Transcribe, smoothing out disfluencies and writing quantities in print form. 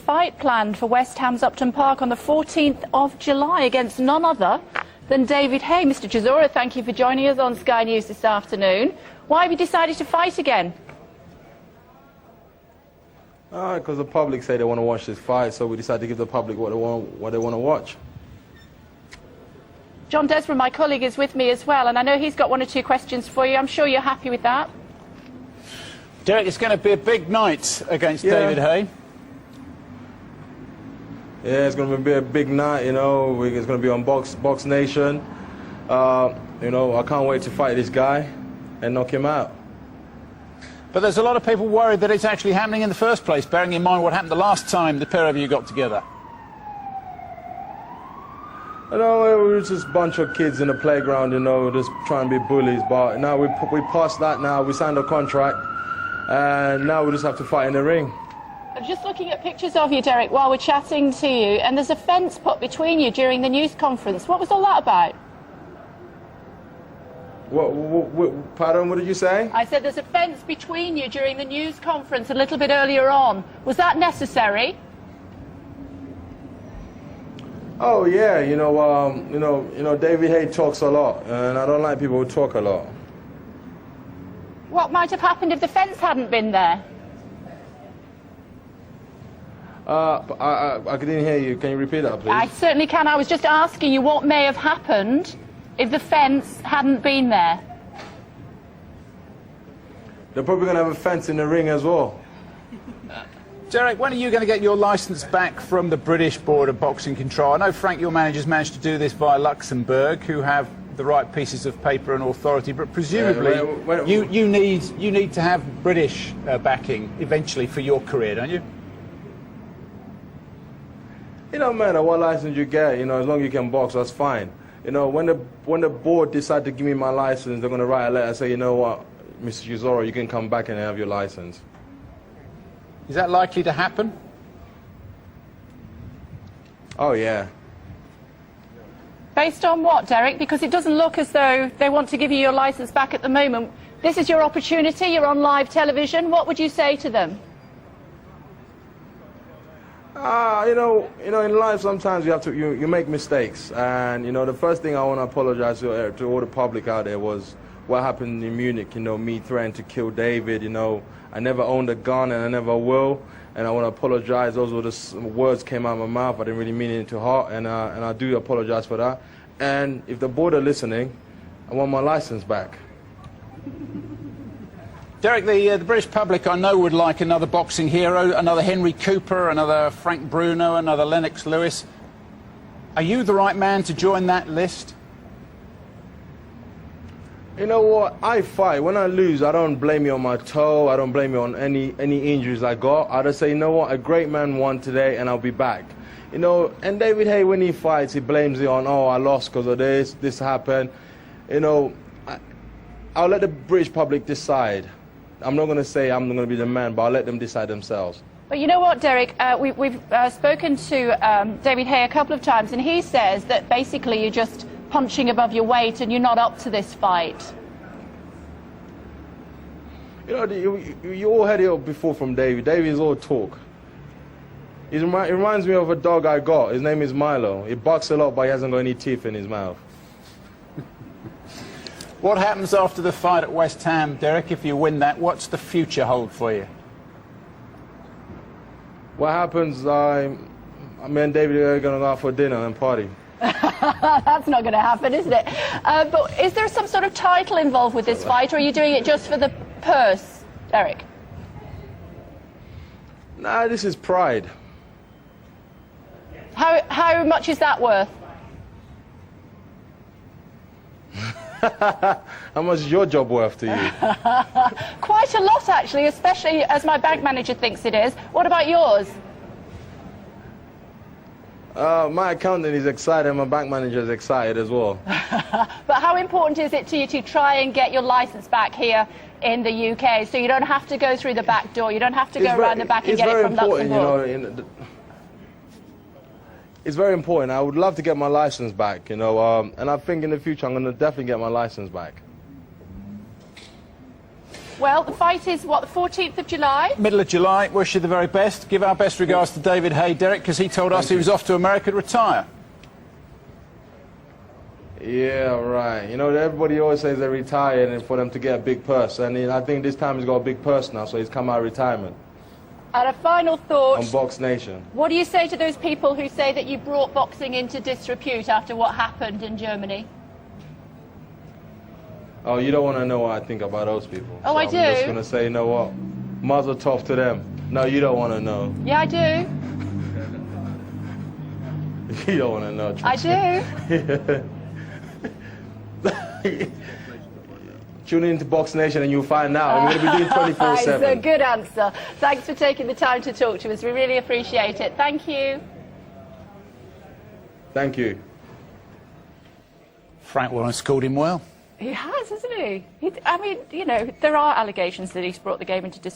fight planned for West Ham's Upton Park on the 14th of July against none other than David Haye. Mr. Chisora, thank you for joining us on Sky News this afternoon. Why have you decided to fight again? Because the public say they want to watch this fight, so we decided to give the public what they want to watch. John Desmond, my colleague, is with me as well, and I know he's got one or two questions for you. I'm sure you're happy with that. Dereck, it's going to be a big night against David Haye. Yeah, it's going to be a big night, you know. It's going to be on Box Nation. You know, I can't wait to fight this guy and knock him out. But there's a lot of people worried that it's actually happening in the first place, bearing in mind what happened the last time the pair of you got together. You know, we were just a bunch of kids in the playground, you know, just trying to be bullies. But now we passed that now. We signed a contract, and now we just have to fight in the ring. I'm just looking at pictures of you, Dereck, while we're chatting to you, and there's a fence put between you during the news conference. What was all that about? Pardon, what did you say? I said there's a fence between you during the news conference a little bit earlier on. Was that necessary? Oh yeah, you know, David Haye talks a lot, and I don't like people who talk a lot. What might have happened if the fence hadn't been there? I didn't hear you. Can you repeat that, please? I certainly can. I was just asking you what may have happened if the fence hadn't been there. They're probably going to have a fence in the ring as well. Dereck, when are you going to get your licence back from the British Board of Boxing Control? I know, Frank, your manager's managed to do this via Luxembourg, who have the right pieces of paper and authority, but presumably you need to have British backing eventually for your career, don't you? It don't matter what license you get, you know, as long as you can box, that's fine. You know, when the board decide to give me my license, they're going to write a letter and say, you know what, Mr. Chisora, you can come back and have your license. Is that likely to happen? Oh, yeah. Based on what, Dereck? Because it doesn't look as though they want to give you your licence back at the moment. This is your opportunity, you're on live television. What would you say to them? You know, in life sometimes you make mistakes, and you know the first thing I want to apologize to all the public out there was what happened in Munich. You know, me threatening to kill David. You know, I never owned a gun and I never will, and I want to apologize. Those were the words came out of my mouth. I didn't really mean it to heart, and I do apologize for that. And if the board are listening, I want my license back. Dereck, the British public, I know, would like another boxing hero, another Henry Cooper, another Frank Bruno, another Lennox Lewis. Are you the right man to join that list? You know what? I fight. When I lose, I don't blame you on my toe. I don't blame you on any injuries I got. I just say, you know what? A great man won today, and I'll be back. You know, and David Haye, when he fights, he blames it on, oh, I lost because of this happened. You know, I'll let the British public decide. I'm not going to say I'm going to be the man, but I'll let them decide themselves. But you know what, Dereck? We've spoken to David Haye a couple of times, and he says that basically you're just punching above your weight and you're not up to this fight. You know, you all heard it before from David. David is all talk. He reminds me of a dog I got. His name is Mylo. He barks a lot, but he hasn't got any teeth in his mouth. What happens after the fight at West Ham, Dereck, if you win that? What's the future hold for you? What happens, me and David are going to go out for dinner and party. That's not going to happen, isn't it? But is there some sort of title involved with this fight, or are you doing it just for the purse, Dereck? Nah, this is pride. How much is that worth? How much is your job worth to you? Quite a lot, actually, especially as my bank manager thinks it is. What about yours? My accountant is excited and my bank manager is excited as well. But how important is it to you to try and get your licence back here in the UK so you don't have to go through the back door, you don't have to go around the back and get it from Luxembourg? You know, it's very important. I would love to get my license back, you know, and I think in the future I'm going to definitely get my license back. Well, the fight is, what, the 14th of July? Middle of July. Wish you the very best. Give our best regards to David Haye, Dereck, because he told us he was off to America to retire. Yeah, right. You know, everybody always says they retire and for them to get a big purse. And I think this time he's got a big purse now, so he's come out of retirement. And a final thought. On Box Nation. What do you say to those people who say that you brought boxing into disrepute after what happened in Germany? Oh, you don't want to know what I think about those people. Oh, so I do. I'm just going to say, you know what? Mazel tov to them. No, you don't want to know. Yeah, I do. You don't want to know. I do. Tune into Box Nation and you'll find out. I'm going to be doing 24/7. It's a good answer. Thanks for taking the time to talk to us. We really appreciate it. Thank you. Thank you. Frank Warren's called him well. He has, hasn't he? I mean, you know, there are allegations that he's brought the game into disrepute.